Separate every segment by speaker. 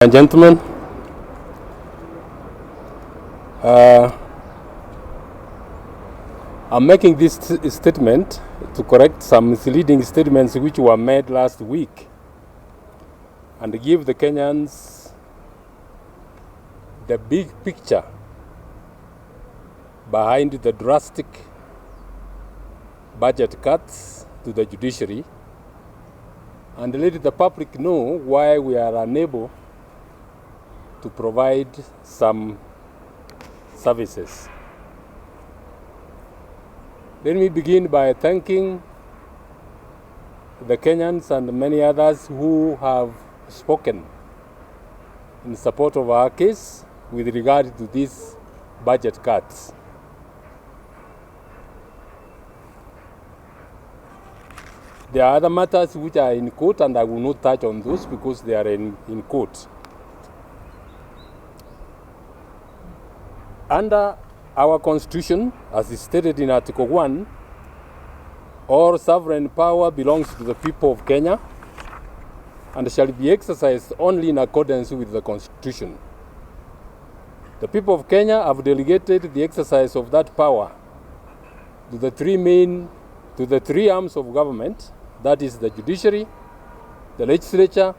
Speaker 1: And gentlemen, I'm making this statement to correct some misleading statements which were made last week and give the Kenyans the big picture behind the drastic budget cuts to the judiciary, and let the public know why we are unable to provide some services. Let me begin by thanking the Kenyans and many others who have spoken in support of our case with regard to these budget cuts. There are other matters which are in court, and I will not touch on those because they are in court. Under our Constitution, as is stated in Article 1, all sovereign power belongs to the people of Kenya and shall be exercised only in accordance with the Constitution. The people of Kenya have delegated the exercise of that power to the three arms of government, that is the judiciary, the legislature,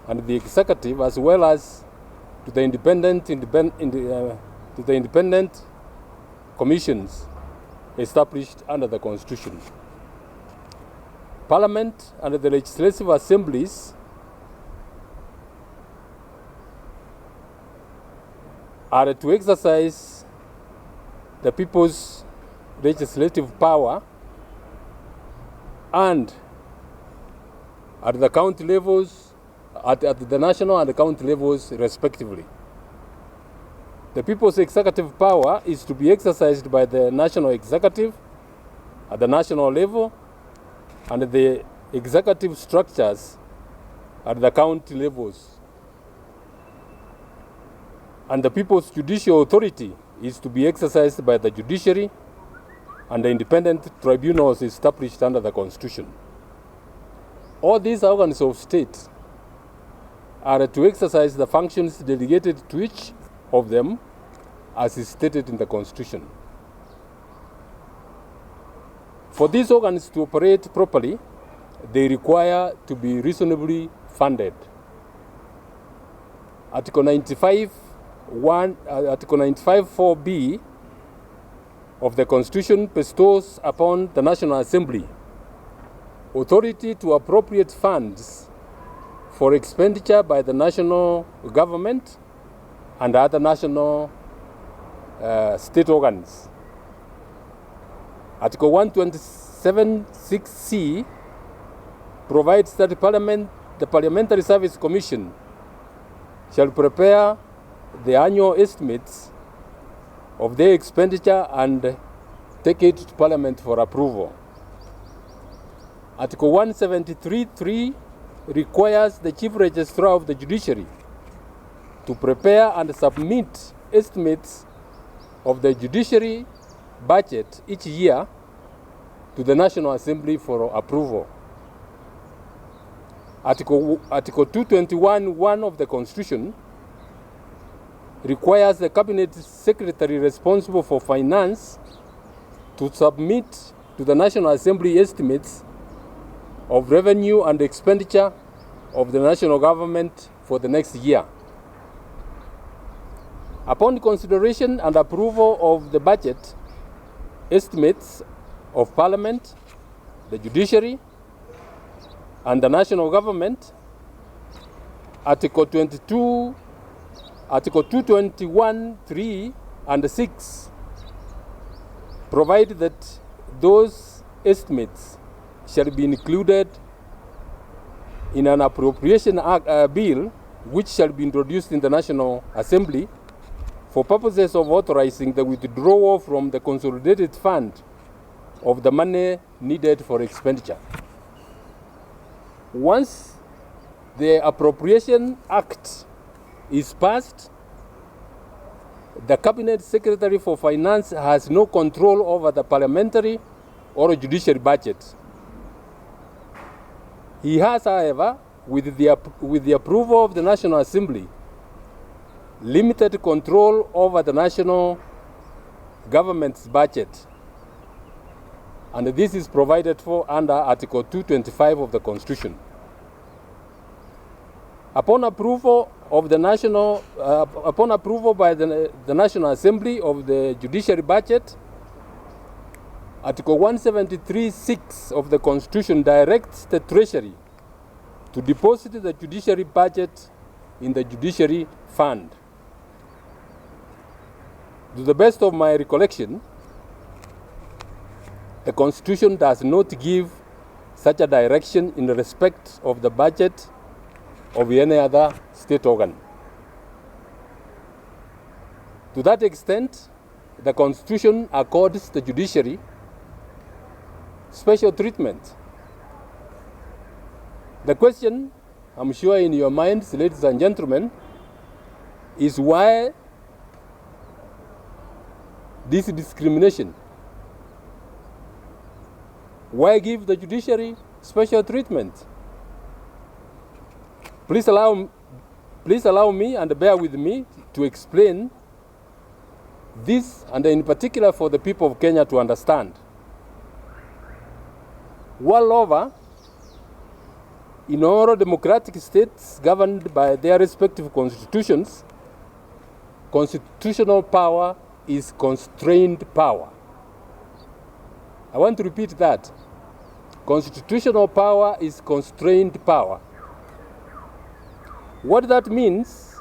Speaker 1: and the executive, as well as to the independent commissions established under the Constitution. Parliament and the legislative assemblies are to exercise the people's legislative power and at the county levels, at the national and the county levels respectively. The people's executive power is to be exercised by the national executive at the national level and the executive structures at the county levels. And the people's judicial authority is to be exercised by the judiciary and the independent tribunals established under the Constitution. All these organs of state are to exercise the functions delegated to each of them as is stated in the Constitution. For these organs to operate properly, they require to be reasonably funded. Article 95(4)(b) of the Constitution bestows upon the National Assembly authority to appropriate funds for expenditure by the national government and other national state organs. Article 127(6)(c) provides that the Parliamentary Service Commission shall prepare the annual estimates of their expenditure and take it to Parliament for approval. Article 173(3) requires the Chief Registrar of the Judiciary to prepare and submit estimates of the judiciary budget each year to the National Assembly for approval. Article 221(1) of the Constitution requires the Cabinet Secretary responsible for finance to submit to the National Assembly estimates of revenue and expenditure of the national government for the next year. Upon consideration and approval of the budget estimates of Parliament, the judiciary, and the national government, Article 221(3) and 6 provide that those estimates shall be included in an appropriation bill which shall be introduced in the National Assembly for purposes of authorizing the withdrawal from the consolidated fund of the money needed for expenditure. Once the Appropriation Act is passed, the Cabinet Secretary for Finance has no control over the parliamentary or judiciary budget. He has, however, with the approval of the National Assembly, limited control over the national government's budget. And this is provided for under Article 225 of the Constitution. Upon approval by the National Assembly of the Judiciary Budget, Article 173(6) of the Constitution directs the Treasury to deposit the judiciary budget in the Judiciary Fund. To the best of my recollection, the Constitution does not give such a direction in respect of the budget of any other state organ. To that extent, the Constitution accords the judiciary special treatment. The question, I'm sure in your minds, ladies and gentlemen, is why this discrimination? Why give the judiciary special treatment? Please allow me and bear with me to explain this, and in particular for the people of Kenya to understand. World over, in all democratic states governed by their respective constitutions, constitutional power is constrained power. I want to repeat that. Constitutional power is constrained power. What that means,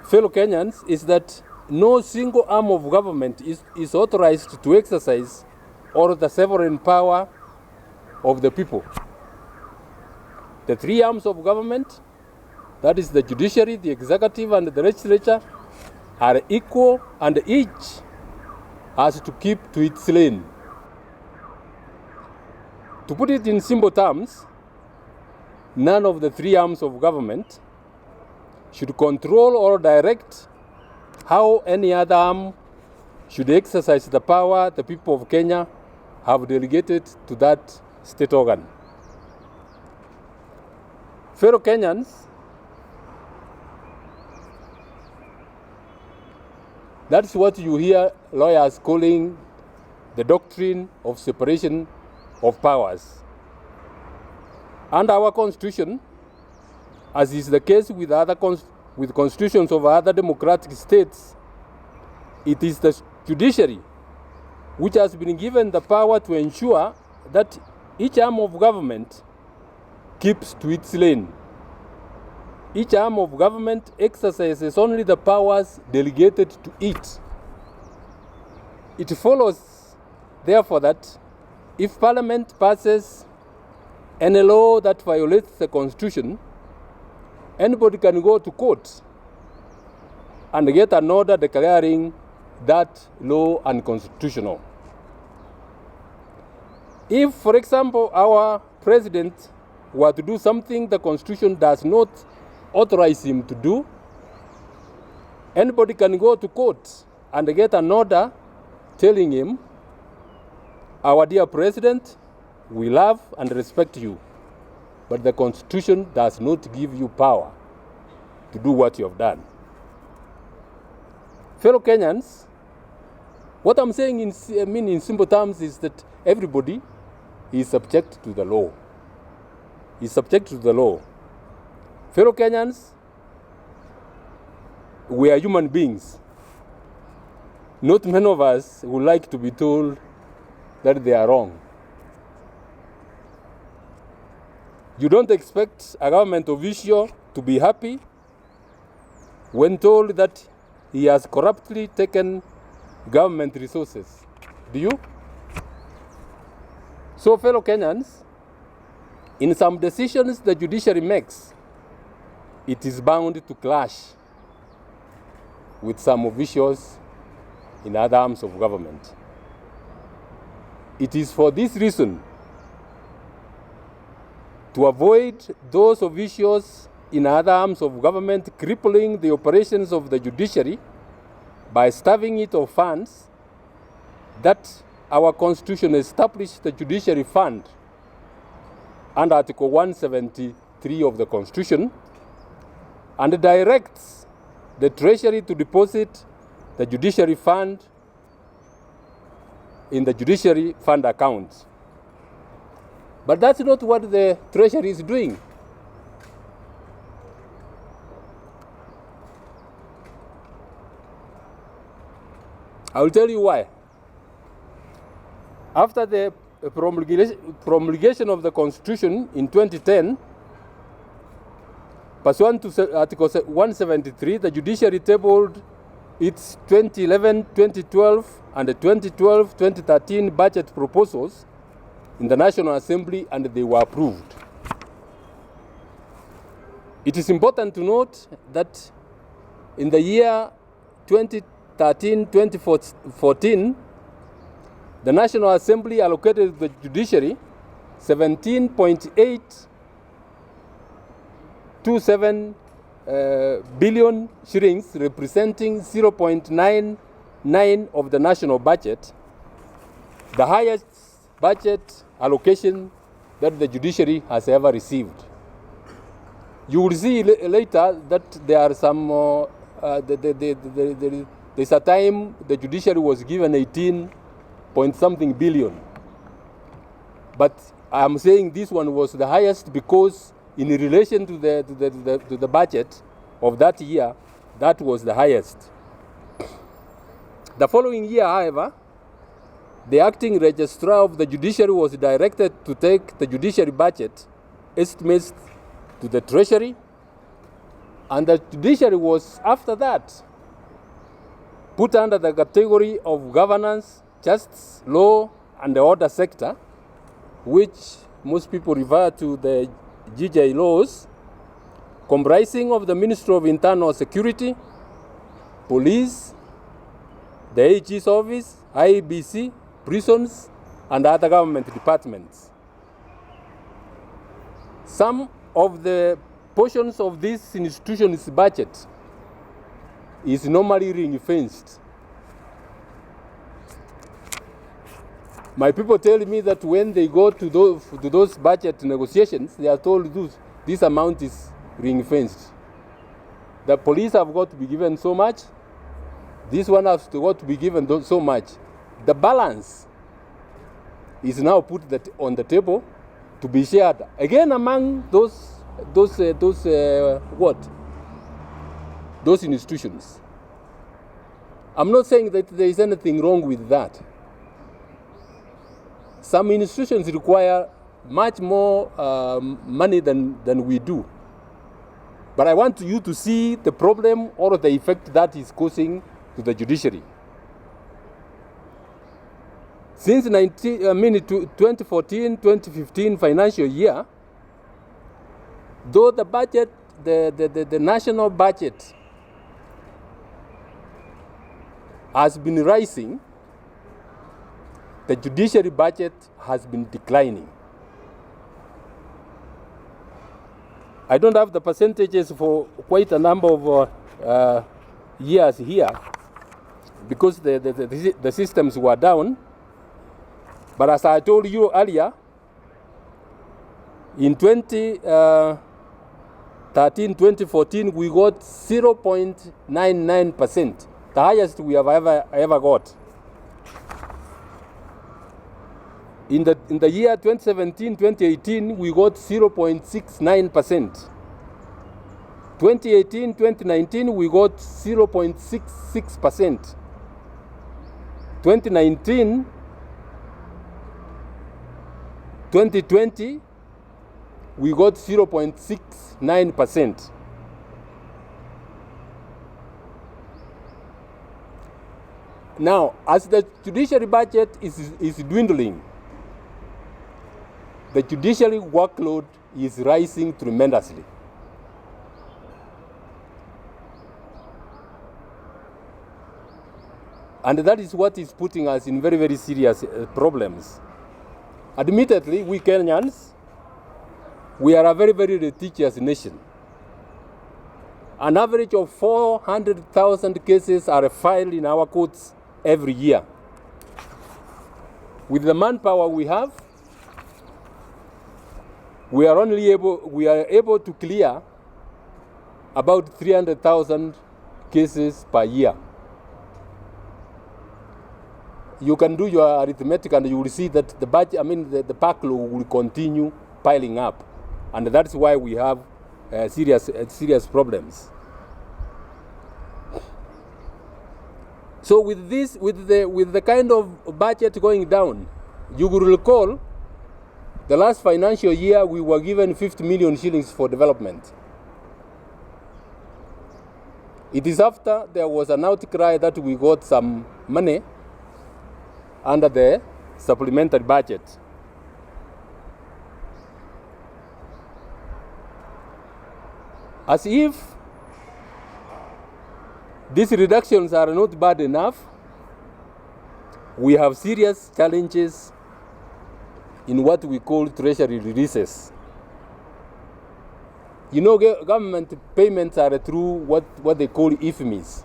Speaker 1: fellow Kenyans, is that no single arm of government is authorized to exercise all the sovereign power of the people. The three arms of government, that is the judiciary, the executive, and the legislature, are equal, and each has to keep to its lane. To put it in simple terms, none of the three arms of government should control or direct how any other arm should exercise the power the people of Kenya have delegated to that state organ. Fellow Kenyans, that's what you hear lawyers calling the doctrine of separation of powers. Under our Constitution, as is the case with constitutions of other democratic states, it is the judiciary which has been given the power to ensure that each arm of government keeps to its lane. Each arm of government exercises only the powers delegated to it. It follows, therefore, that if Parliament passes any law that violates the Constitution, anybody can go to court and get an order declaring that law unconstitutional. If, for example, our president were to do something the Constitution does not authorize him to do, anybody can go to court and get an order telling him, our dear president, we love and respect you, but the Constitution does not give you power to do what you have done. Fellow Kenyans, what I'm saying in simple terms is that everybody is subject to the law. Is subject to the law. Fellow Kenyans, we are human beings. Not many of us would like to be told that they are wrong. You don't expect a government official to be happy when told that he has corruptly taken government resources. Do you? So, fellow Kenyans, in some decisions the judiciary makes, it is bound to clash with some officials in other arms of government. It is for this reason, to avoid those officials in other arms of government crippling the operations of the judiciary by starving it of funds, that our Constitution established the Judiciary Fund under Article 173 of the Constitution, and directs the Treasury to deposit the judiciary fund in the judiciary fund account. But that's not what the Treasury is doing. I will tell you why. After the promulgation of the Constitution in 2010, pursuant to Article 173, the judiciary tabled its 2011, 2012, and the 2012-2013 budget proposals in the National Assembly, and they were approved. It is important to note that in the year 2013-2014, the National Assembly allocated the judiciary 17.827 billion shillings, representing 0.99 of the national budget, the highest budget allocation that the judiciary has ever received. You will see later that there are some, there's a time the judiciary was given 18 point something billion. But I'm saying this one was the highest because in relation to the budget of that year, that was the highest. The following year, however, the acting registrar of the judiciary was directed to take the judiciary budget estimates to the Treasury, and the judiciary was, after that, put under the category of governance, justice, law, and the order sector, which most people refer to the GJ laws, comprising of the Ministry of Internal Security, Police, the AG's office, IEBC, prisons, and other government departments. Some of the portions of this institution's budget is normally ring-fenced. My people tell me that when they go to those budget negotiations, they are told this amount is ring-fenced. The police have got to be given so much, this one has got to be given so much. The balance is now put on the table to be shared again among those institutions. I'm not saying that there is anything wrong with that. Some institutions require much more money than we do. But I want you to see the problem or the effect that is causing to the judiciary. Since 2014-2015 financial year, though the budget, the national budget has been rising, the judiciary budget has been declining. I don't have the percentages for quite a number of years here because the systems were down. But as I told you earlier, in 2013-2014, we got 0.99%, the highest we have ever got. In the year 2017-2018, we got 0.69%. 2018-2019, we got 0.66%. 2019-2020, we got 0.69%. Now, as the judiciary budget is dwindling, the judiciary workload is rising tremendously. And that is what is putting us in very, very serious problems. Admittedly, we Kenyans, we are a very, very litigious nation. An average of 400,000 cases are filed in our courts every year. With the manpower we have, we are able to clear about 300,000 cases per year. You can do your arithmetic and you will see that the budget, the backlog will continue piling up. And that's why we have serious problems. So with this, with the kind of budget going down, you will recall the last financial year we were given 50 million shillings for development. It is after there was an outcry that we got some money under the supplementary budget. As if these reductions are not bad enough, we have serious challenges in what we call treasury releases. You know, government payments are through what they call IFMIs.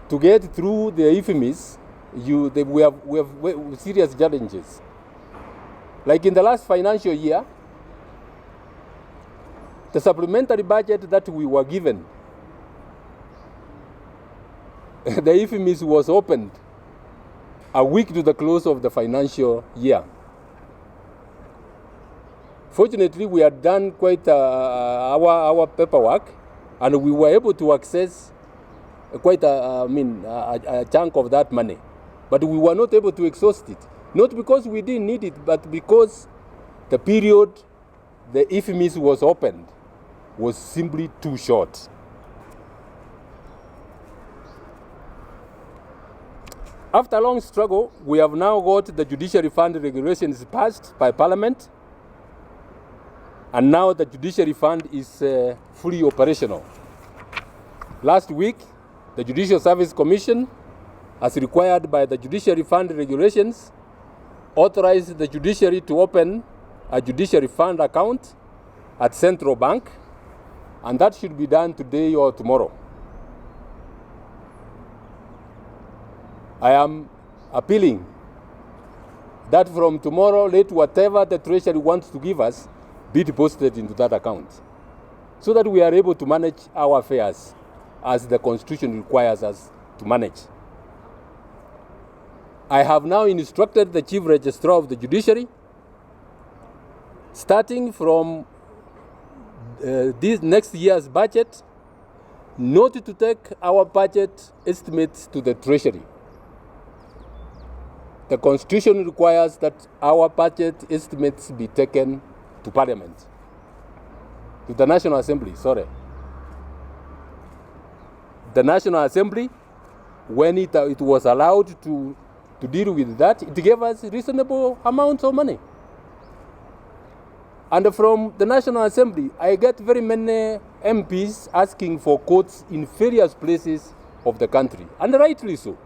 Speaker 1: To get through the IFMIs, we have serious challenges. Like in the last financial year, the supplementary budget that we were given, the IFMIs was opened a week to the close of the financial year. Fortunately, we had done quite our paperwork, and we were able to access quite a chunk of that money. But we were not able to exhaust it. Not because we didn't need it, but because the period the IFMIs was opened was simply too short. After a long struggle, we have now got the judiciary fund regulations passed by Parliament, and now the judiciary fund is fully operational. Last week, the Judicial Service Commission, as required by the judiciary fund regulations, authorized the judiciary to open a judiciary fund account at Central Bank, and that should be done today or tomorrow. I am appealing that from tomorrow, let whatever the Treasury wants to give us be deposited into that account, so that we are able to manage our affairs as the Constitution requires us to manage. I have now instructed the Chief Registrar of the Judiciary, starting from this next year's budget, not to take our budget estimates to the Treasury. The Constitution requires that our budget estimates be taken to Parliament, to the National Assembly, sorry. The National Assembly, when it was allowed to deal with that, it gave us reasonable amounts of money. And from the National Assembly, I get very many MPs asking for quotes in various places of the country, and rightly so.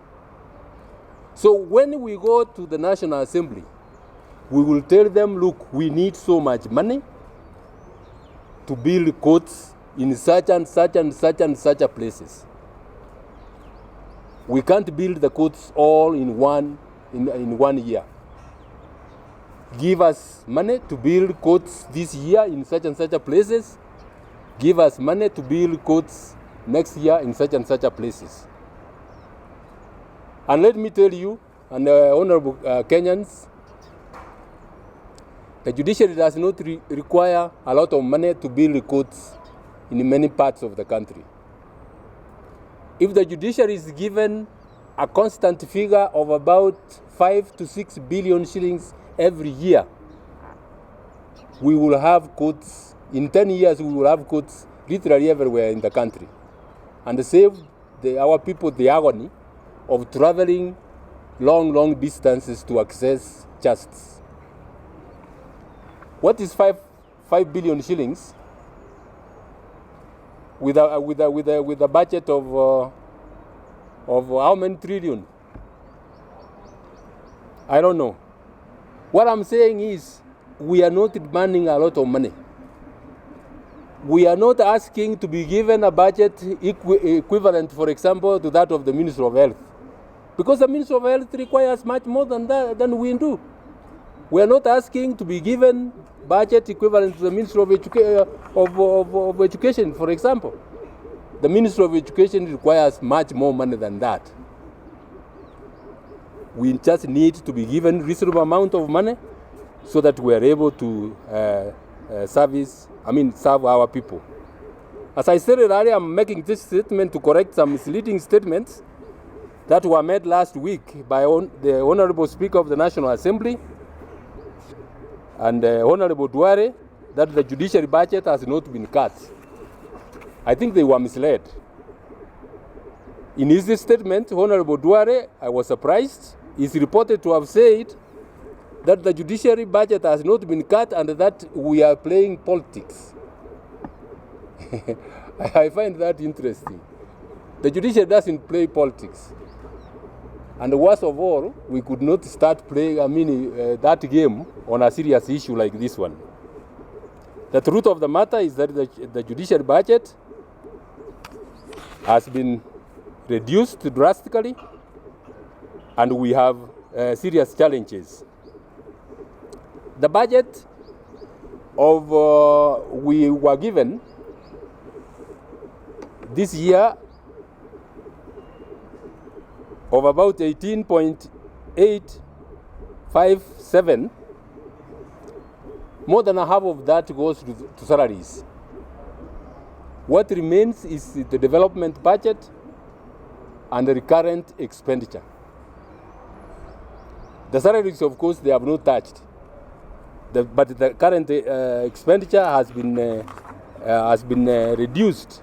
Speaker 1: So when we go to the National Assembly, we will tell them, look, we need so much money to build courts in such and such and such and such a places. We can't build the courts all in one year. Give us money to build courts this year in such and such a places. Give us money to build courts next year in such and such a places. And let me tell you, and honorable Kenyans, the judiciary does not require a lot of money to build courts in many parts of the country. If the judiciary is given a constant figure of about 5 to 6 billion shillings every year, we will have courts, in 10 years we will have courts literally everywhere in the country, and save our people the agony of traveling long distances to access justice. What is 5 billion shillings with a budget of how many trillion? I don't know. What I'm saying is, we are not demanding a lot of money. We are not asking to be given a budget equivalent, for example, to that of the Ministry of Health, because the Ministry of Health requires much more than we do. We are not asking to be given budget equivalent to the Ministry of Education, for example. The Ministry of Education requires much more money than that. We just need to be given reasonable amount of money so that we are able to serve our people. As I said earlier, I'm making this statement to correct some misleading statements that were made last week by the Honorable Speaker of the National Assembly and Honorable Duare, that the judiciary budget has not been cut. I think they were misled. In his statement, Honorable Duare, I was surprised, is reported to have said that the judiciary budget has not been cut and that we are playing politics. I find that interesting. The judiciary doesn't play politics. And worst of all, we could not start playing that game on a serious issue like this one. The truth of the matter is that the judiciary budget has been reduced drastically, and we have serious challenges. The budget we were given this year of about 18.857, more than a half of that goes to salaries. What remains is the development budget and the recurrent expenditure. The salaries, of course, they have not touched. But the current expenditure has been reduced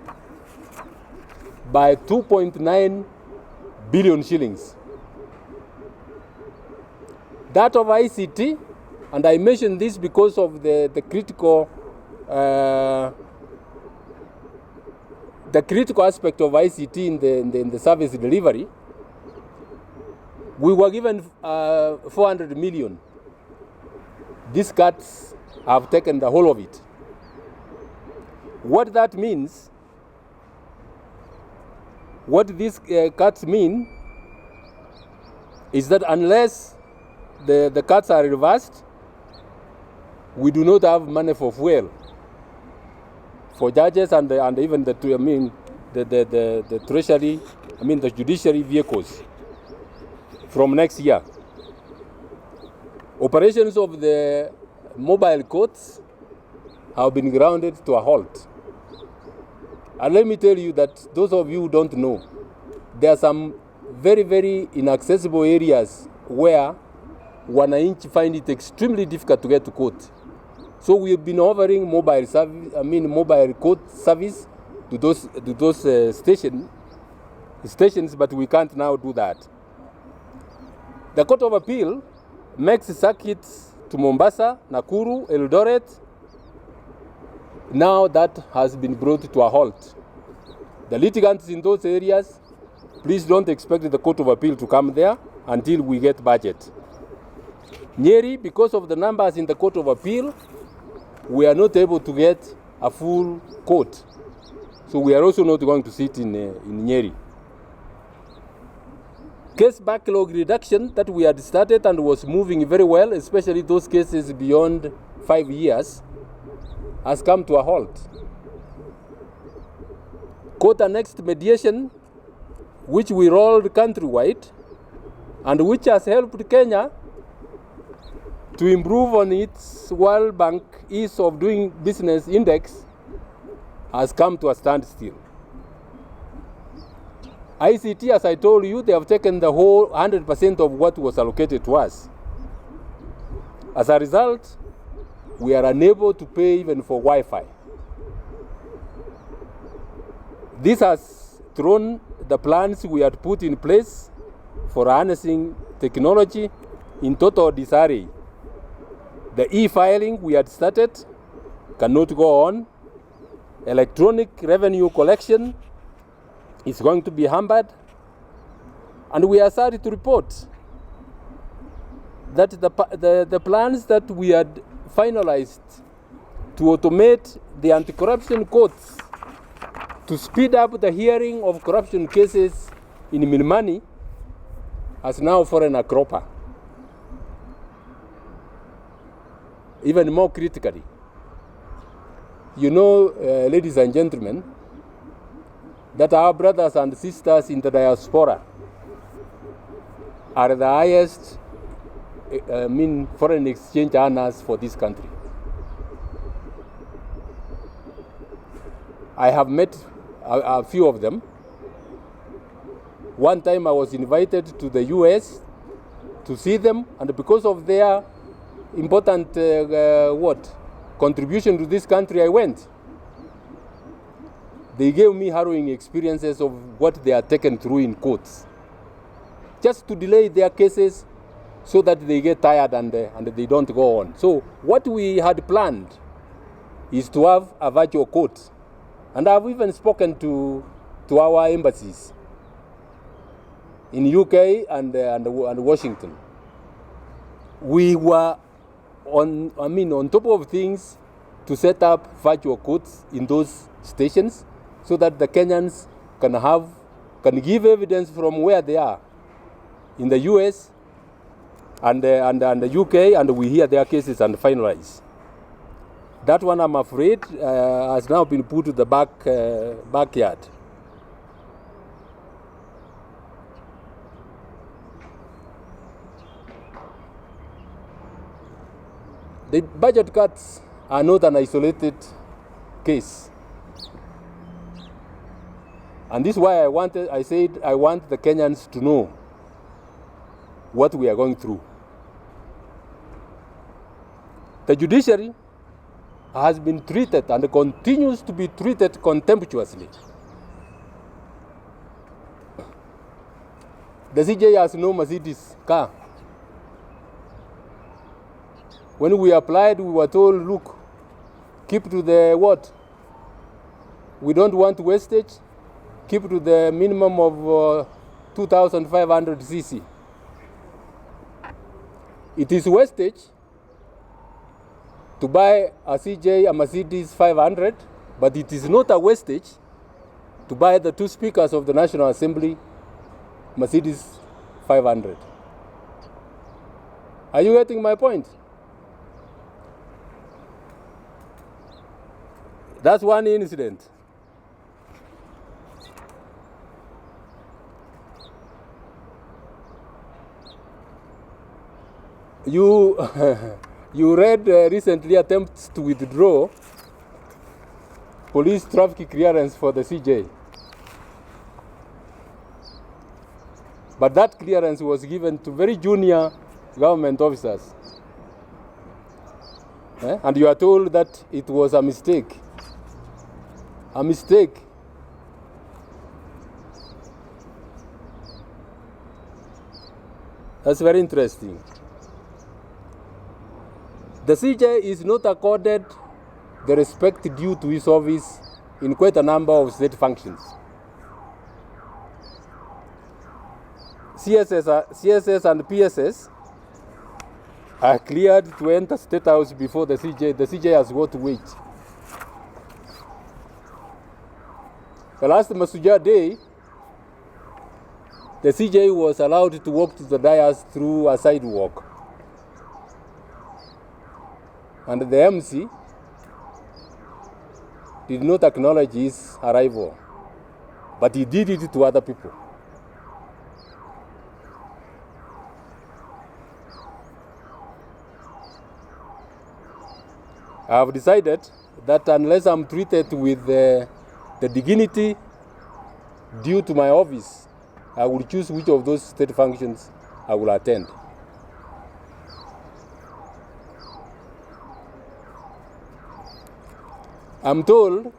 Speaker 1: by 2.9 billion shillings. That of ICT, and I mention this because of the critical aspect of ICT in the service delivery. We were given 400 million. These cuts have taken the whole of it. What that means, what these cuts mean, is that unless the cuts are reversed, we do not have money for fuel, for judges and even the treasury, the judiciary vehicles from next year. Operations of the mobile courts have been grounded to a halt. And let me tell you that those of you who don't know, there are some very, very inaccessible areas where wananchi find it extremely difficult to get to court. So we have been offering mobile court service to those stations, but we can't now do that. The Court of Appeal makes circuits to Mombasa, Nakuru, Eldoret. Now that has been brought to a halt. The litigants in those areas, please don't expect the Court of Appeal to come there until we get budget. Nyeri, because of the numbers in the Court of Appeal, we are not able to get a full court. So we are also not going to sit in Nyeri. Case backlog reduction that we had started and was moving very well, especially those cases beyond 5 years, has come to a halt. Court annexed mediation, which we rolled countrywide, and which has helped Kenya to improve on its World Bank Ease of Doing Business Index, has come to a standstill. ICT, as I told you, they have taken the whole 100% of what was allocated to us. As a result, we are unable to pay even for Wi-Fi. This has thrown the plans we had put in place for harnessing technology in total disarray. The e-filing we had started cannot go on. Electronic revenue collection is going to be hampered. And we are sorry to report that the plans that we had finalized to automate the anti-corruption courts, to speed up the hearing of corruption cases in Milimani, has now fallen a cropper. even more critically, you know, ladies and gentlemen, that our brothers and sisters in the diaspora are the highest foreign exchange earners for this country. I have met a few of them. One time I was invited to the US to see them, and because of their important contribution to this country, I went. They gave me harrowing experiences of what they are taken through in courts, just to delay their cases so that they get tired and they don't go on. So what we had planned is to have a virtual court. And I've even spoken to our embassies in UK and Washington. We were on top of things to set up virtual courts in those stations so that the Kenyans can give evidence from where they are in the US and the UK, and we hear their cases and finalize. That one, I'm afraid, has now been put to the backyard. The budget cuts are not an isolated case. And this is why I said I want the Kenyans to know what we are going through. The judiciary has been treated and continues to be treated contemptuously. The CJ has no Mercedes car. When we applied, we were told, look, keep to the what? We don't want wastage. Keep to the minimum of 2,500 cc. It is wastage to buy a CJ, a Mercedes 500, but it is not a wastage to buy the two speakers of the National Assembly, Mercedes 500. Are you getting my point? That's one incident. You read recently attempts to withdraw police traffic clearance for the CJ. But that clearance was given to very junior government officers. And you are told that it was a mistake. A mistake. That's very interesting. The CJ is not accorded the respect due to his office in quite a number of state functions. CSS and PSS are cleared to enter State House before the CJ. The CJ has got to wait. The last Masuja day, the CJ was allowed to walk to the dais through a sidewalk. And the MC did not acknowledge his arrival, but he did it to other people. I have decided that unless I'm treated with the dignity due to my office, I will choose which of those state functions I will attend. I'm told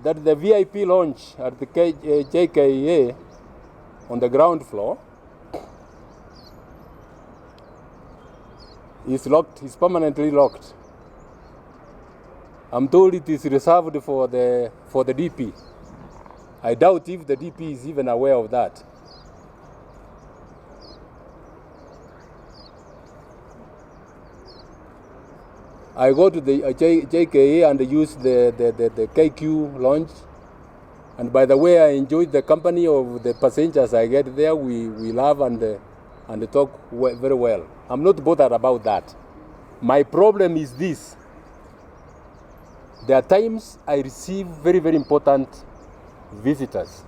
Speaker 1: that the VIP lounge at the JKA on the ground floor is locked, is permanently locked. I'm told it is reserved for the DP. I doubt if the DP is even aware of that. I go to the JKA and use the KQ lounge. And by the way, I enjoyed the company of the passengers I get there. We laugh and talk very well. I'm not bothered about that. My problem is this. There are times I receive very, very important visitors.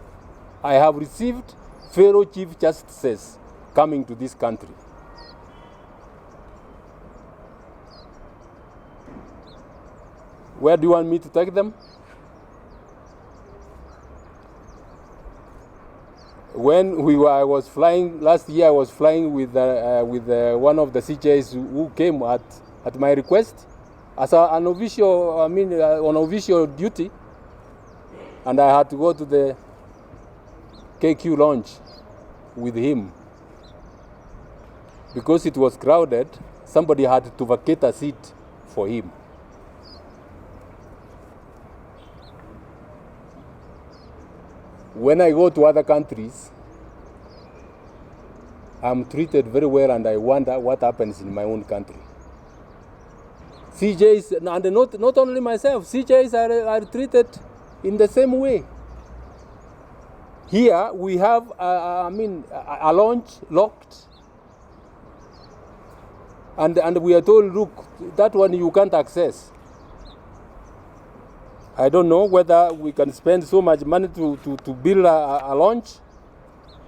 Speaker 1: I have received fellow Chief Justices coming to this country. Where do you want me to take them? When I was flying last year, I was flying with one of the CJs who came at my request as an official. On official duty, and I had to go to the KQ lounge with him because it was crowded. Somebody had to vacate a seat for him. When I go to other countries, I'm treated very well, and I wonder what happens in my own country. CJs, and not only myself, CJs are treated in the same way. Here we have, a launch locked, and we are told, look, that one you can't access. I don't know whether we can spend so much money to build a launch,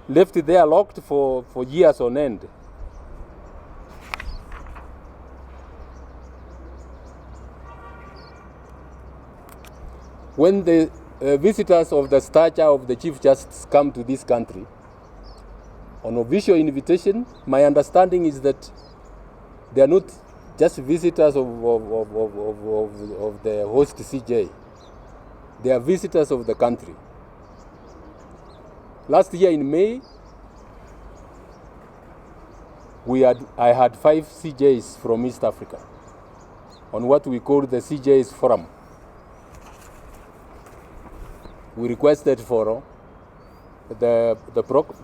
Speaker 1: left it there locked for years on end. When the visitors of the stature of the Chief Justice come to this country, on official invitation, my understanding is that they are not just visitors of the host CJ. They are visitors of the country. Last year in May, I had 5 CJs from East Africa on what we call the CJs Forum. We requested for the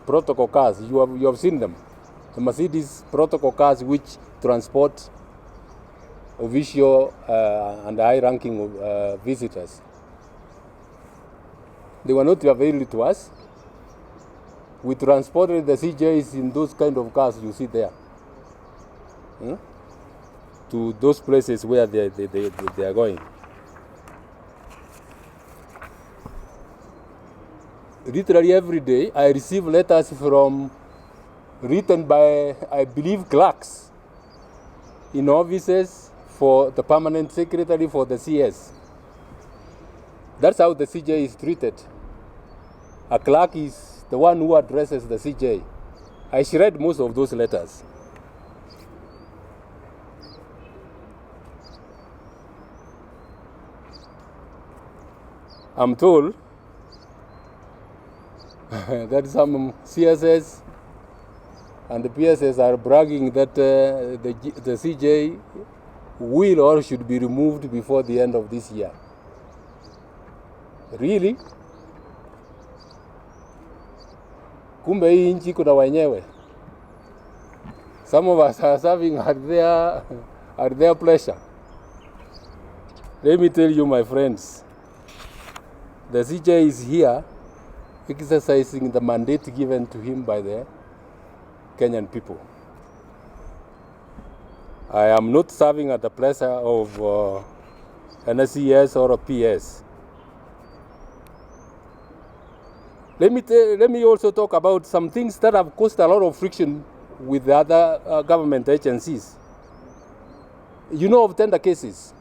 Speaker 1: protocol cars. You have seen them, the Mercedes protocol cars which transport official and high-ranking visitors. They were not available to us. We transported the CJs in those kind of cars you see there, to those places where they are going. Literally every day I receive letters written by, I believe, clerks in offices for the permanent secretary for the CS. That's how the CJ is treated. A clerk is the one who addresses the CJ. I read most of those letters. I'm told that some CSS and the PSS are bragging that the CJ will or should be removed before the end of this year. Really? Kumbe hii nchi kuna wenyewe. Some of us are serving at their pleasure. Let me tell you, my friends, the CJ is here exercising the mandate given to him by the Kenyan people. I am not serving at the pleasure of an SES or a PS. Let me also talk about some things that have caused a lot of friction with the other government agencies. You know of tender cases.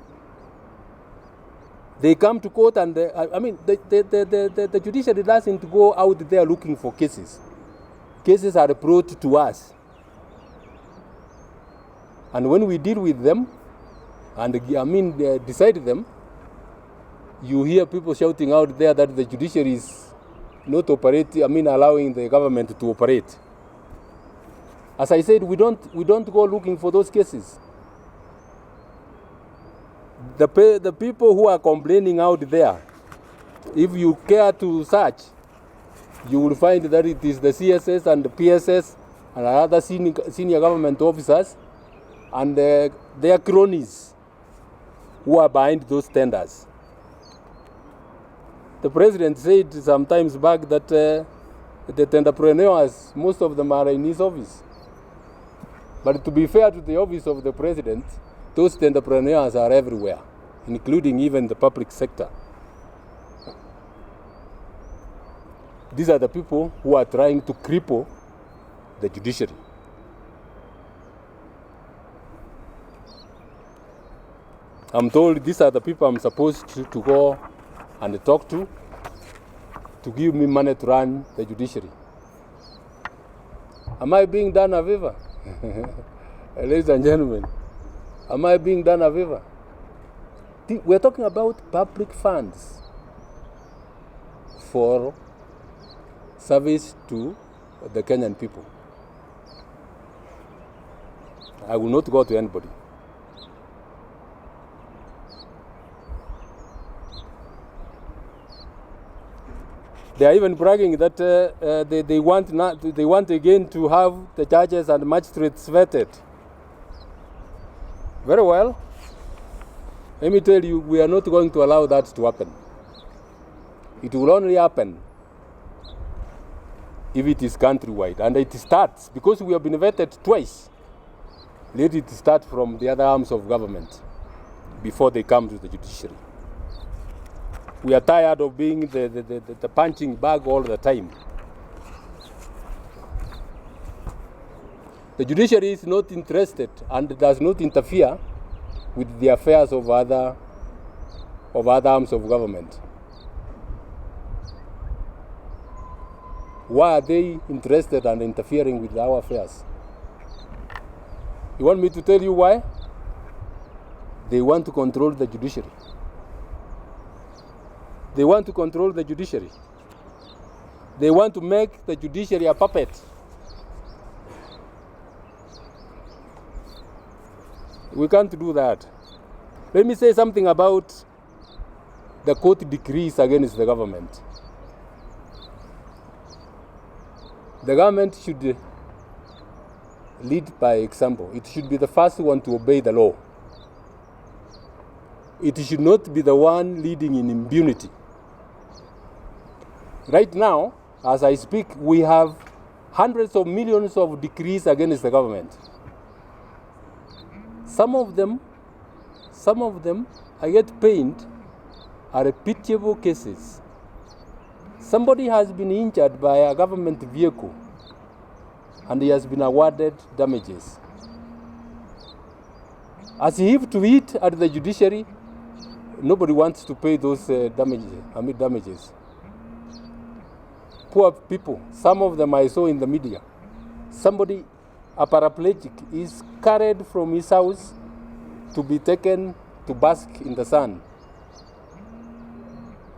Speaker 1: They come to court and, the judiciary doesn't go out there looking for cases. Cases are brought to us. And when we deal with them and decide them, you hear people shouting out there that the judiciary is not allowing the government to operate. As I said, we don't go looking for those cases. The people who are complaining out there, if you care to search, you will find that it is the CSS and the PSS and other senior government officers and their cronies who are behind those tenders. The president said some times back that the tenderpreneurs, most of them are in his office. But to be fair to the office of the president, those entrepreneurs are everywhere, including even the public sector. These are the people who are trying to cripple the judiciary. I'm told these are the people I'm supposed to go and talk to give me money to run the judiciary. Am I being done a favor? Ladies and gentlemen, am I being done a favor? We're talking about public funds for service to the Kenyan people. I will not go to anybody. They are even bragging that they want again to have the judges and magistrates vetted. Very well. Let me tell you, we are not going to allow that to happen. It will only happen if it is countrywide. And it starts, because we have been vetted twice, let it start from the other arms of government before they come to the judiciary. We are tired of being the punching bag all the time. The judiciary is not interested and does not interfere with the affairs of other arms of government. Why are they interested and interfering with our affairs? You want me to tell you why? They want to control the judiciary. They want to control the judiciary. They want to make the judiciary a puppet. We can't do that. Let me say something about the court decrees against the government. The government should lead by example. It should be the first one to obey the law. It should not be the one leading in impunity. Right now, as I speak, we have hundreds of millions of decrees against the government. Some of them, I get pained, are pitiable cases. Somebody has been injured by a government vehicle and he has been awarded damages. As if to eat at the judiciary, nobody wants to pay those damages. Poor people, some of them I saw in the media. Somebody, a paraplegic, is carried from his house to be taken to bask in the sun.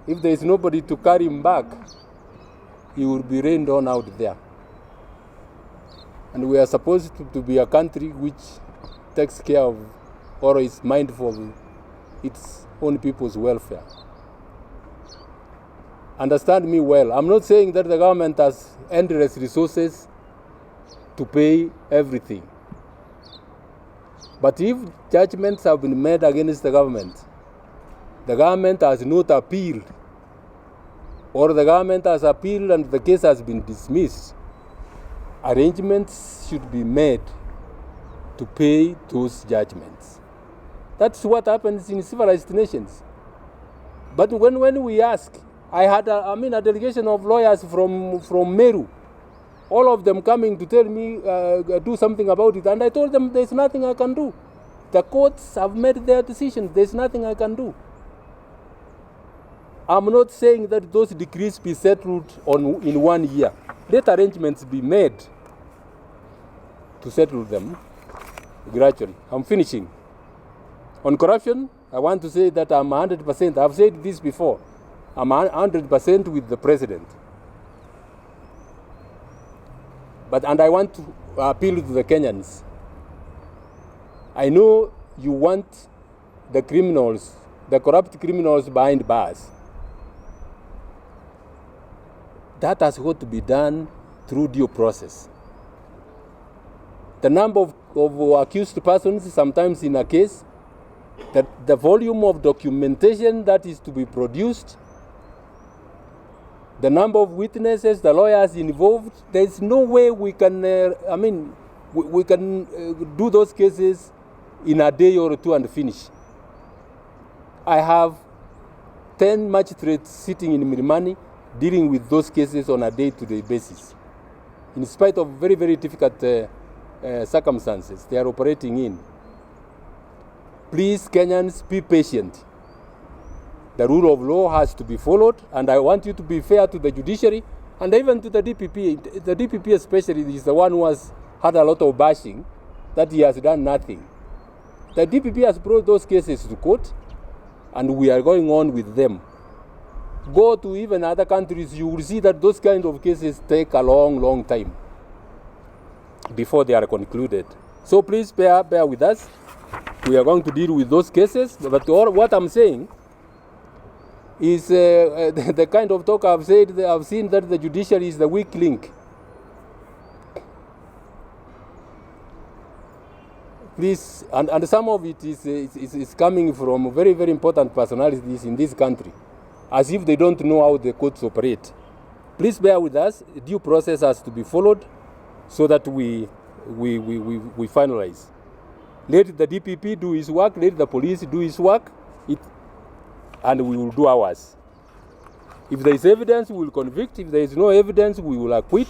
Speaker 1: If there is nobody to carry him back, he will be rained on out there. And we are supposed to be a country which takes care of or is mindful of its own people's welfare. Understand me well. I'm not saying that the government has endless resources to pay everything. But if judgments have been made against the government has not appealed, or the government has appealed and the case has been dismissed, arrangements should be made to pay those judgments. That's what happens in civilized nations. But when we ask, I had a delegation of lawyers from Meru, all of them coming to tell me do something about it, and I told them there's nothing I can do. The courts have made their decisions, there's nothing I can do. I'm not saying that those decrees be settled in 1 year. Let arrangements be made to settle them gradually. I'm finishing. On corruption, I want to say that I'm 100%. I've said this before. I'm 100% with the president. And I want to appeal to the Kenyans. I know you want the criminals, the corrupt criminals behind bars. That has got to be done through due process. The number of accused persons sometimes in a case, the volume of documentation that is to be produced, the number of witnesses, the lawyers involved, there is no way we can, we can do those cases in a day or two and finish. I have 10 magistrates sitting in Milimani dealing with those cases on a day-to-day basis. In spite of very, very difficult circumstances they are operating in. Please, Kenyans, be patient. The rule of law has to be followed, and I want you to be fair to the judiciary and even to the DPP. The DPP especially is the one who has had a lot of bashing that he has done nothing. The DPP has brought those cases to court, and we are going on with them. Go to even other countries, you will see that those kind of cases take a long, long time before they are concluded. So please bear with us. We are going to deal with those cases, but what I'm saying is the kind of talk I've said, I've seen that the judiciary is the weak link. Please, and some of it is coming from very, very important personalities in this country, as if they don't know how the courts operate. Please bear with us. Due process has to be followed so that we finalize. Let the DPP do his work, let the police do his work, and we will do ours. If there is evidence, we will convict. If there is no evidence, we will acquit,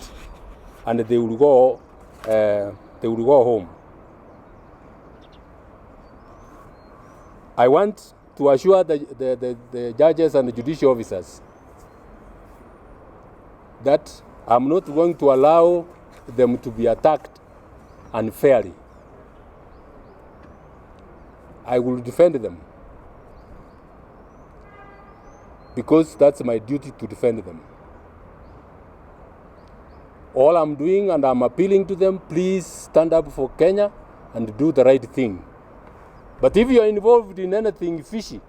Speaker 1: and they will go home. I want to assure the judges and the judicial officers that I'm not going to allow them to be attacked unfairly. I will defend them because that's my duty to defend them. All I'm doing, and I'm appealing to them, please stand up for Kenya and do the right thing. But if you are involved in anything fishy,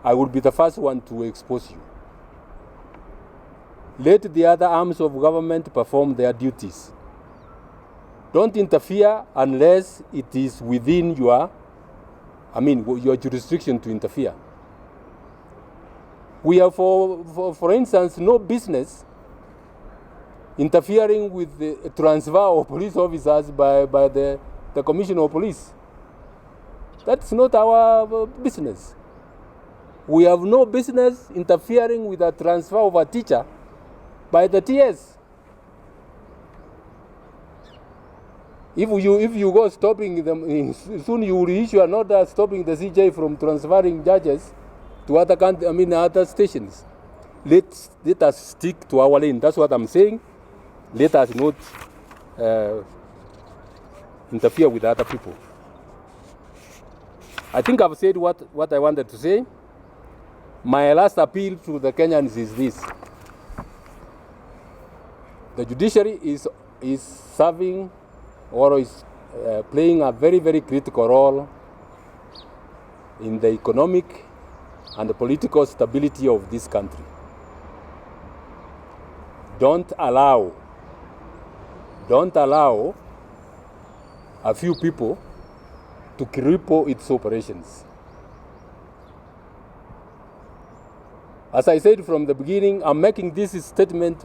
Speaker 1: I will be the first one to expose you. Let the other arms of government perform their duties. Don't interfere unless it is within your jurisdiction to interfere. We have, for instance, no business interfering with the transfer of police officers by the Commissioner of Police. That's not our business. We have no business interfering with the transfer of a teacher by the TS. If you go stopping them, soon you will issue an order stopping the CJ from transferring judges to other stations. Let us stick to our lane. That's what I'm saying. Let us not interfere with other people. I think I've said what I wanted to say. My last appeal to the Kenyans is this. The judiciary is serving or is playing a very, very critical role in the economic and the political stability of this country. Don't allow a few people to cripple its operations. As I said from the beginning, I'm making this statement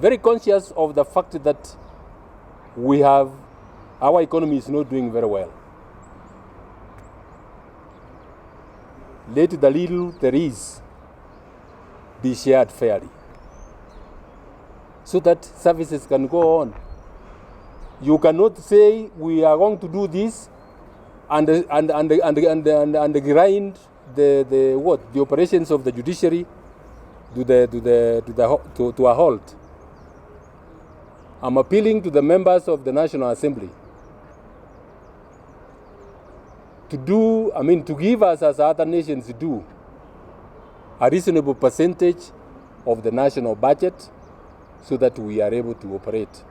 Speaker 1: very conscious of the fact that our economy is not doing very well. Let the little there is be shared fairly so that services can go on. You cannot say we are going to do this and grind the operations of the judiciary to a halt. I'm appealing to the members of the National Assembly to give us, as other nations do, a reasonable percentage of the national budget so that we are able to operate.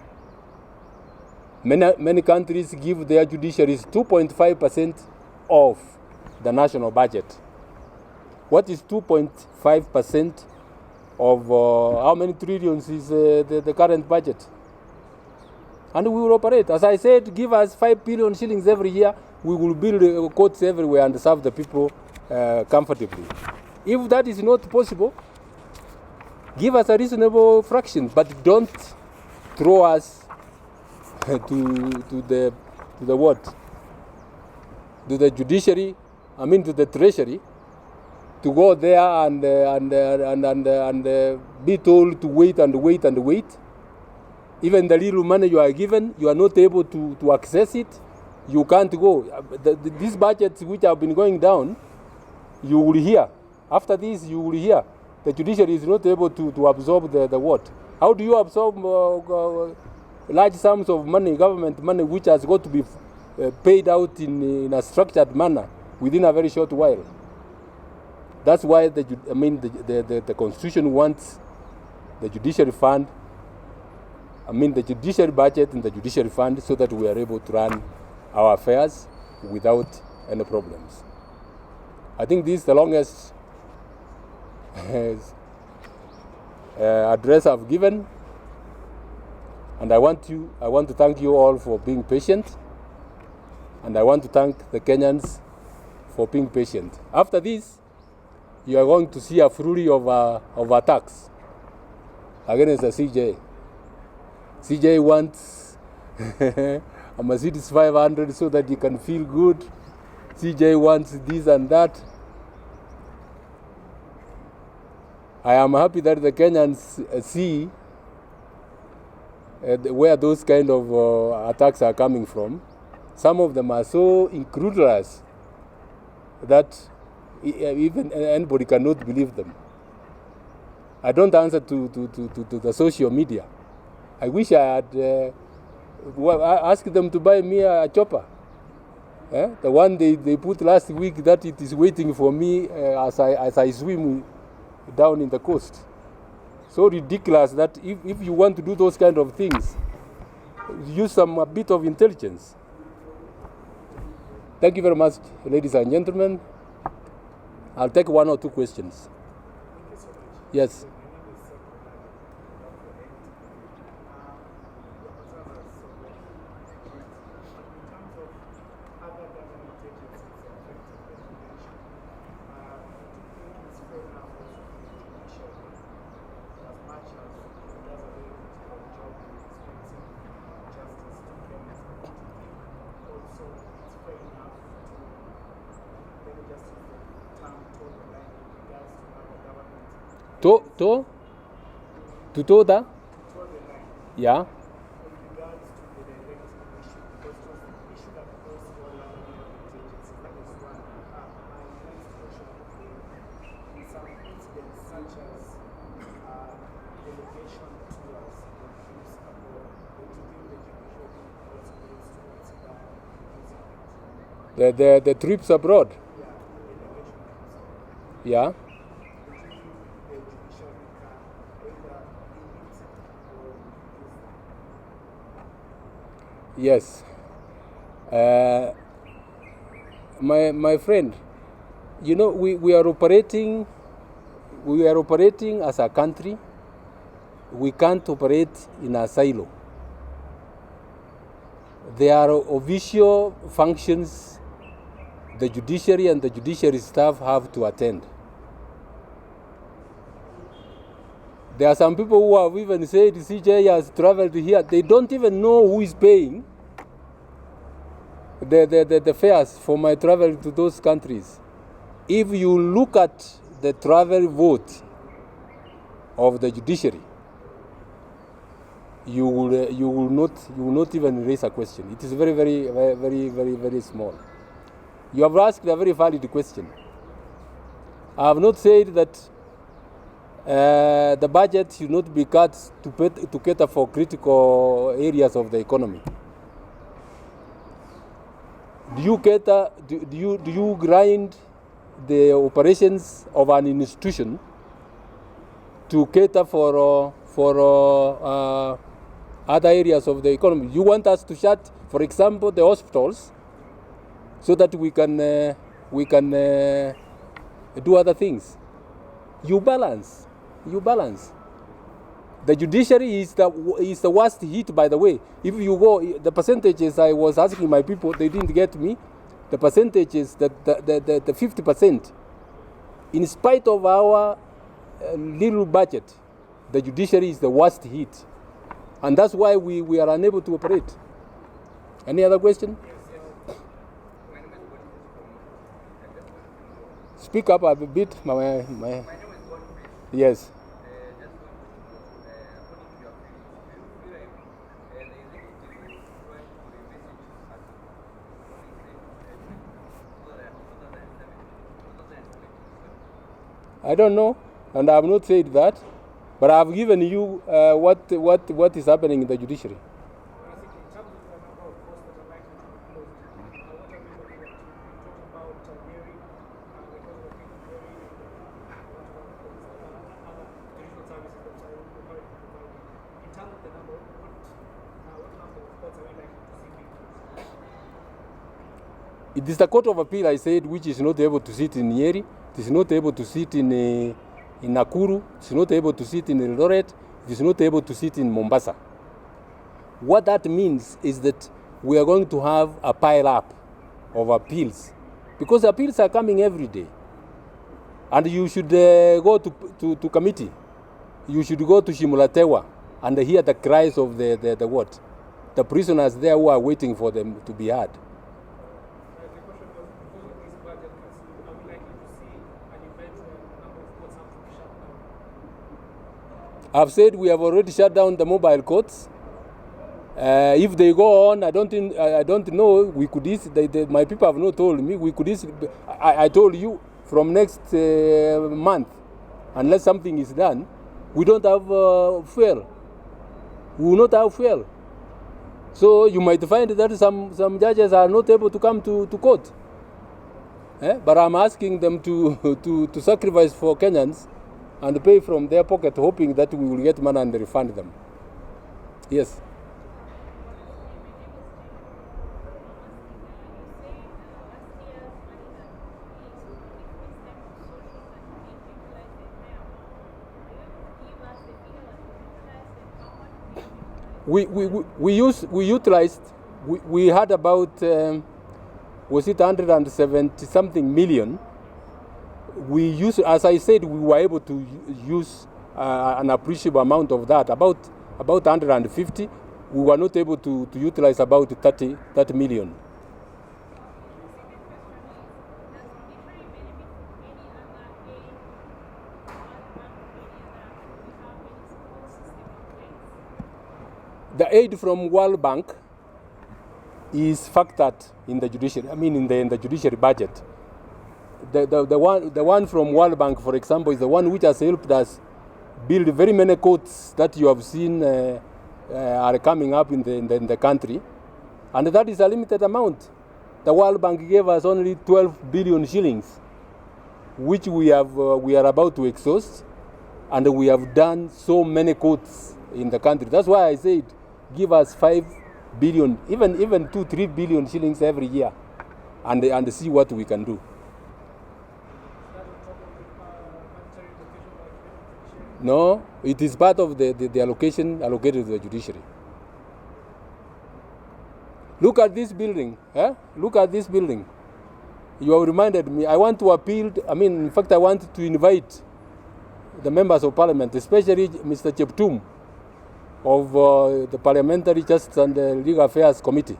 Speaker 1: Many countries give their judiciaries 2.5% of the national budget. What is 2.5% of how many trillions is the current budget? And we will operate. As I said, give us 5 billion shillings every year. We will build courts everywhere and serve the people comfortably. If that is not possible, give us a reasonable fraction, but don't throw us to the what? to the judiciary, to the treasury, to go there and be told to wait and wait and wait. Even the little money you are given, you are not able to access it. You can't go. These budgets which have been going down, you will hear. After this, you will hear. The judiciary is not able to absorb the what? How do you absorb large sums of money, government money, which has got to be paid out in a structured manner within a very short while? That's why the Constitution wants the judiciary fund, the judiciary budget and the judiciary fund, so that we are able to run our affairs without any problems. I think this is the longest address I've given, and I want to thank you all for being patient, and I want to thank the Kenyans for being patient. After this, you are going to see a flurry of attacks against the CJ. CJ wants a Mercedes 500 so that you can feel good. CJ wants this and that. I am happy that the Kenyans see where those kind of attacks are coming from. Some of them are so incredulous that even anybody cannot believe them. I don't answer to the social media. I wish I had asked them to buy me a chopper. The one they put last week, that it is waiting for me as I swim down in the coast. So ridiculous that if you want to do those kind of things, use a bit of intelligence. Thank you very much, ladies and gentlemen. I'll take one or two questions. Yes. To toe the? Yeah. The trips abroad? Yeah. Yes. My friend, you know, we are operating as a country. We can't operate in a silo. There are official functions the judiciary and the judiciary staff have to attend. There are some people who have even said CJ has traveled here. They don't even know who is paying the fares for my travel to those countries. If you look at the travel vote of the judiciary, you will not even raise a question. It is very, very, very, very, very, very small. You have asked a very valid question. I have not said that the budget should not be cut to cater for critical areas of the economy. Do you grind the operations of an institution to cater for other areas of the economy? You want us to shut, for example, the hospitals, so that we can do other things. You balance. The judiciary is the worst hit, by the way. If you go, the percentages I was asking my people, they didn't get me. The percentages, the 50%, in spite of our little budget, the judiciary is the worst hit. And that's why we are unable to operate. Any other question? speak up a bit. Yes. I don't know, and I have not said that, but I have given you what is happening in the judiciary. It is the Court of Appeal, I said, which is not able to sit in Nyeri, it is not able to sit in Nakuru, it is not able to sit in Eldoret, it is not able to sit in Mombasa. What that means is that we are going to have a pile up of appeals, because appeals are coming every day. And you should go to committee. You should go to Shimulatewa and hear the cries of the prisoners there who are waiting for them to be heard. I've said we have already shut down the mobile courts. If they go on, I don't know. We could my people have not told me. We could I told you from next month, unless something is done, we don't have fuel. We will not have fuel. So you might find that some judges are not able to come to court. But I'm asking them to sacrifice for Kenyans and pay from their pocket, hoping that we will get money and refund them. Yes. We utilized, we had about, was it 170 something million? We used, as I said, we were able to use an appreciable amount of that, about 150. We were not able to utilize about 30 million. The aid from World Bank is factored in the judiciary. I mean, in the judiciary budget. The one from World Bank, for example, is the one which has helped us build very many courts that you have seen are coming up in the country, and that is a limited amount. The World Bank gave us only 12 billion shillings, which we are about to exhaust, and we have done so many courts in the country. That's why I said, give us 5 billion, even 2-3 billion shillings every year, and see what we can do. No, it is part of the allocation allocated to the judiciary. Look at this building. Look at this building. You have reminded me. I want to appeal. In fact, I want to invite the members of parliament, especially Mr. Cheptum of the Parliamentary Justice and Legal Affairs Committee,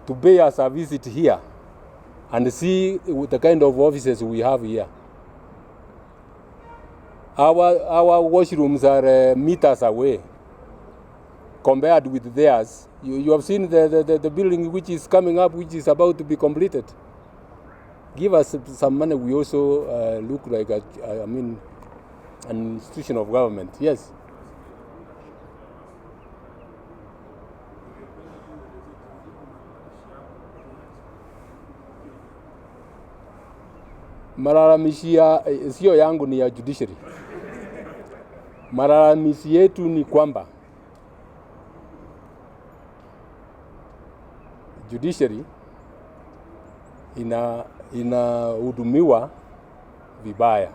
Speaker 1: to pay us a visit here and see the kind of offices we have here. Our washrooms are meters away compared with theirs. You have seen the building which is coming up, which is about to be completed. Give us some money. We also look like an institution of government. Yes. Malalamishi sio yangu, ni ya judiciary. Malalamishi yetu ni kwamba judiciary inahudumiwa vibaya.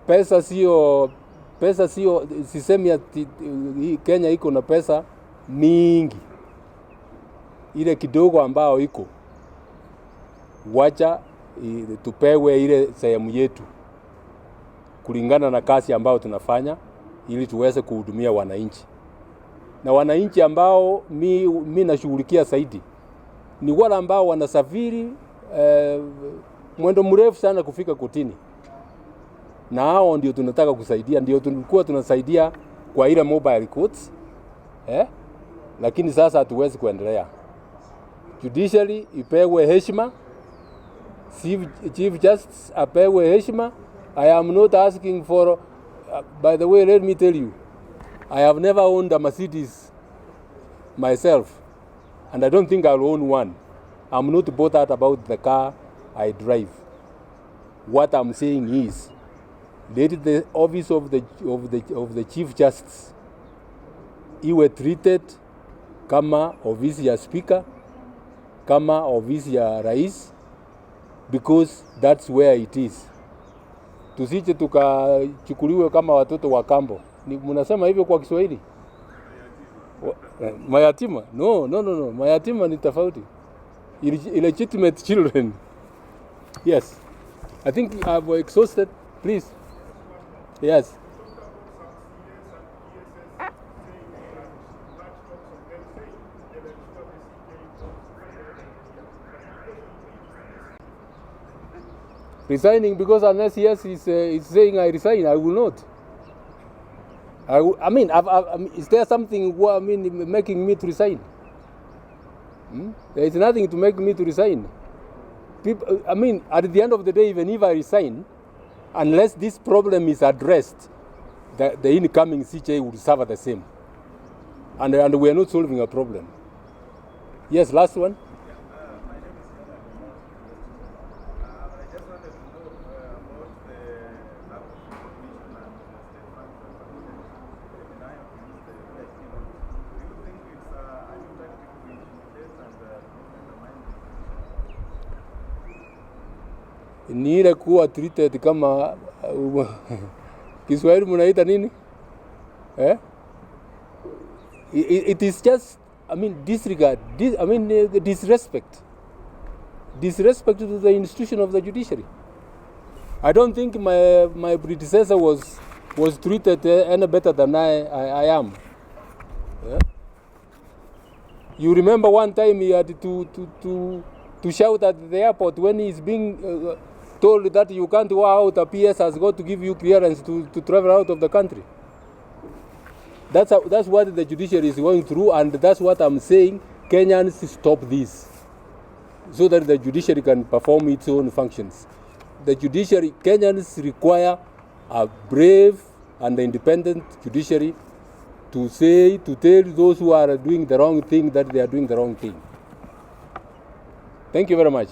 Speaker 1: Pesa sio, sisemi ati Kenya iko na pesa mingi. Ile kidogo ambao iko, wacha tupewe ile sehemu yetu kulingana na kazi ambao tunafanya, ili tuweze kuhudumia wananchi. Na wananchi ambao mi nashughulikia zaidi ni wale ambao wanasafiri mwendo mrefu sana kufika kotini, na hao ndio tunataka kusaidia, ndio tulikuwa tunasaidia kwa ile mobile courts, lakini sasa hatuwezi kuendelea. Judiciary ipewe heshima, Chief Justice apewe heshima. I am not asking for, by the way, let me tell you, I have never owned a Mercedes myself, and I don't think I'll own one. I'm not bothered about the car I drive. What I'm saying is, let the office of the Chief Justice iwe treated kama ofisi ya speaker, kama ofisi ya rais, because that's where it is. Tusije tukachukuliwe kama watoto wa kambo. Mnasema hivyo kwa Kiswahili? Mayatima? No. Mayatima ni tofauti. Illegitimate children. Yes. I think I've exhausted. Please. Yes. Resigning, because unless yes is saying I resign, I will not. I mean, is there something making me to resign? There is nothing to make me to resign. People, at the end of the day, even if I resign, unless this problem is addressed, the incoming CJ will suffer the same. And we are not solving a problem. Yes, last one. Ni ile kuwa treated kama Kiswahili mnaita nini? It is just, disregard, disrespect. Disrespect to the institution of the judiciary. I don't think my predecessor was treated any better than I am. You remember one time he had to shout at the airport when he's being told that you can't go out, a PS has got to give you clearance to travel out of the country. That's what the judiciary is going through, and that's what I'm saying. Kenyans stop this, so that the judiciary can perform its own functions. The judiciary, Kenyans require a brave and independent judiciary to tell those who are doing the wrong thing that they are doing the wrong thing. Thank you very much.